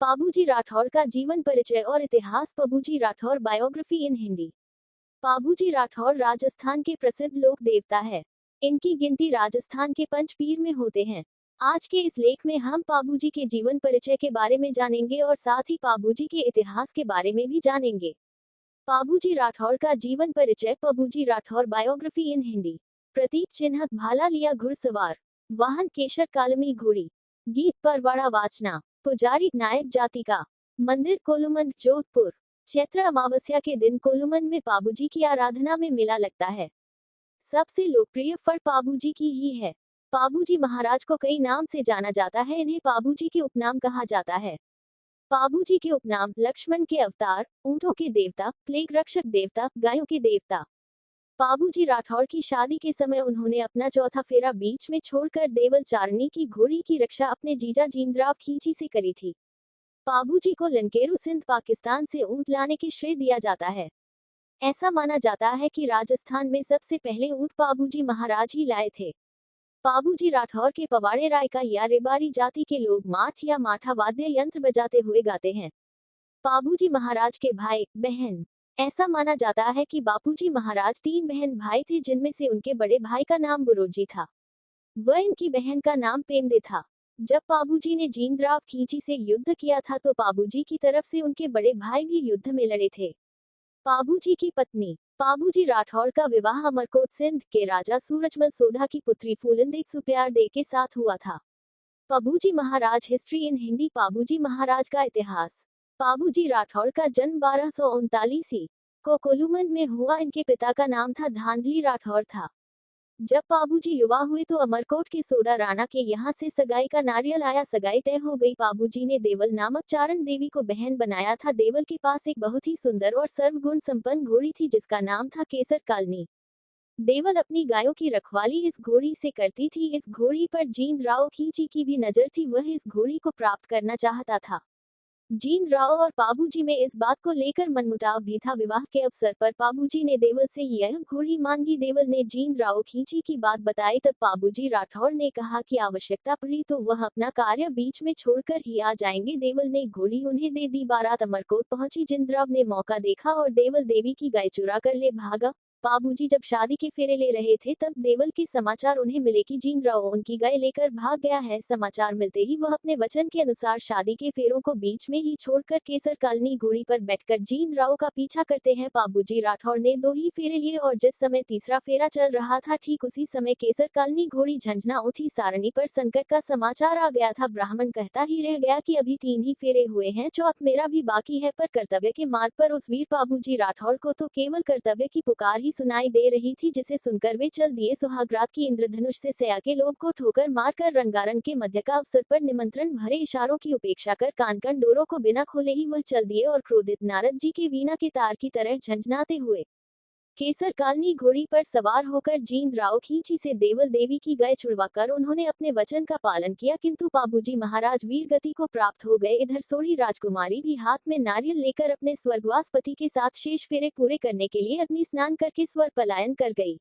पाबूजी राठौर का जीवन परिचय और इतिहास। पाबूजी राठौर बायोग्राफी इन हिंदी। पाबूजी राठौर राजस्थान के प्रसिद्ध लोक देवता है। इनकी गिनती राजस्थान के पंचपीर में होते हैं। आज के इस लेख में हम पाबूजी के जीवन परिचय के बारे में जानेंगे और साथ ही पाबूजी के इतिहास के बारे में भी जानेंगे। पाबूजी राठौर का जीवन परिचय। पाबूजी राठौर बायोग्राफी इन हिंदी। प्रतीक चिन्ह भाला लिया घुड़सवार। वाहन केशर कालमी घोड़ी। गीत परवाड़ा वाचना। पुजारी नायक जाति का। मंदिर कोलुमंद जोधपुर। चैत्र अमावस्या के दिन कोलुमंद में पाबूजी की आराधना में मेला लगता है। सबसे लोकप्रिय फल पाबूजी की ही है। पाबूजी महाराज को कई नाम से जाना जाता है। इन्हें पाबूजी के उपनाम कहा जाता है। पाबूजी के उपनाम: लक्ष्मण के अवतार, ऊंटों के देवता, प्लेग रक्षक देवता, गायों के देवता। पाबूजी राठौर की शादी के समय उन्होंने अपना चौथा फेरा बीच में छोड़कर देवल चारनी की घोड़ी की रक्षा अपने जीजा जींदराव खींची से करी थी। पाबूजी को लंकेरू सिंध पाकिस्तान से ऊंट लाने के श्रेय दिया जाता है। ऐसा माना जाता है कि राजस्थान में सबसे पहले ऊंट पाबूजी महाराज ही लाए थे। पाबूजी राठौर के पवाड़े रायका या रेबारी जाति के लोग माठ या माठा वाद्य यंत्र बजाते हुए गाते हैं। पाबूजी महाराज के भाई बहन: ऐसा माना जाता है कि बापूजी महाराज 3 बहन भाई थे, जिनमें से उनके बड़े भाई का नाम बुरोजी था व इनकी बहन का नाम पेमदे था। जब पाबूजी ने जींदराव खींची से युद्ध किया था तो पाबूजी की तरफ से उनके बड़े भाई भी युद्ध में लड़े थे। पाबूजी की पत्नी: पाबूजी राठौर का विवाह अमरकोट सिंध के राजा सूरजमल सोढ़ा की पुत्री फूलंदे सुप्यारदे के साथ हुआ था। पाबूजी महाराज हिस्ट्री इन हिंदी। पाबूजी महाराज का इतिहास। पाबूजी राठौर का जन्म 1239 को कोलुमंद में हुआ। इनके पिता का नाम था धांधली राठौर था। जब पाबूजी युवा हुए तो अमरकोट के सोडा राणा के यहाँ से सगाई का नारियल आया। सगाई तय हो गई। पाबूजी ने देवल नामक चारण देवी को बहन बनाया था। देवल के पास एक बहुत ही सुंदर और सर्वगुण संपन्न घोड़ी थी जिसका नाम था केसर कालनी। देवल अपनी गायों की रखवाली इस घोड़ी से करती थी। इस घोड़ी पर जींदराव खींची की भी नजर थी। वह इस घोड़ी को प्राप्त करना चाहता था। जींदराव और पाबूजी में इस बात को लेकर मनमुटाव भी था। विवाह के अवसर पर पाबूजी ने देवल से यह घोड़ी मांगी। देवल ने जींदराव खींची की बात बताई। तब पाबूजी राठौर ने कहा कि आवश्यकता पड़ी तो वह अपना कार्य बीच में छोड़कर ही आ जाएंगे। देवल ने घोड़ी उन्हें दे दी। बारात अमरकोट पहुंची। जींदराव ने मौका देखा और देवल देवी की गाय चुरा कर ले भागा। पाबूजी जब शादी के फेरे ले रहे थे तब देवल के समाचार उन्हें मिले कि जींदराव उनकी गाय लेकर भाग गया है। समाचार मिलते ही वह अपने वचन के अनुसार शादी के फेरों को बीच में ही छोड़कर केसर कालनी घोड़ी पर बैठकर जींदराव का पीछा करते हैं। पाबूजी राठौर ने 2 ही फेरे लिए और जिस समय तीसरा फेरा चल रहा था ठीक उसी समय केसर कालनी घोड़ी झंझना उठी। सारणी पर संकट का समाचार आ गया था। ब्राह्मण कहता ही रह गया कि अभी 3 ही फेरे हुए हैं, चौथ मेरा भी बाकी है। पर कर्तव्य के मार्ग पर उस वीर पाबूजी राठौर को तो केवल कर्तव्य की पुकार ही सुनाई दे रही थी, जिसे सुनकर वे चल दिए। सुहागरात की इंद्रधनुष से सया के लोग को ठोकर मारकर रंगारंग के मध्य का अवसर पर निमंत्रण भरे इशारों की उपेक्षा कर कान डोरों को बिना खोले ही वह चल दिए और क्रोधित नारद जी के वीणा के तार की तरह झंझनाते हुए केसर कालनी घोड़ी पर सवार होकर जींदराव खींची से देवल देवी की गाय छुड़वाकर उन्होंने अपने वचन का पालन किया, किंतु पाबूजी महाराज वीर गति को प्राप्त हो गए। इधर सोढ़ी राजकुमारी भी हाथ में नारियल लेकर अपने स्वर्गवास पति के साथ शेष फेरे पूरे करने के लिए अग्नि स्नान करके स्वर पलायन कर गई।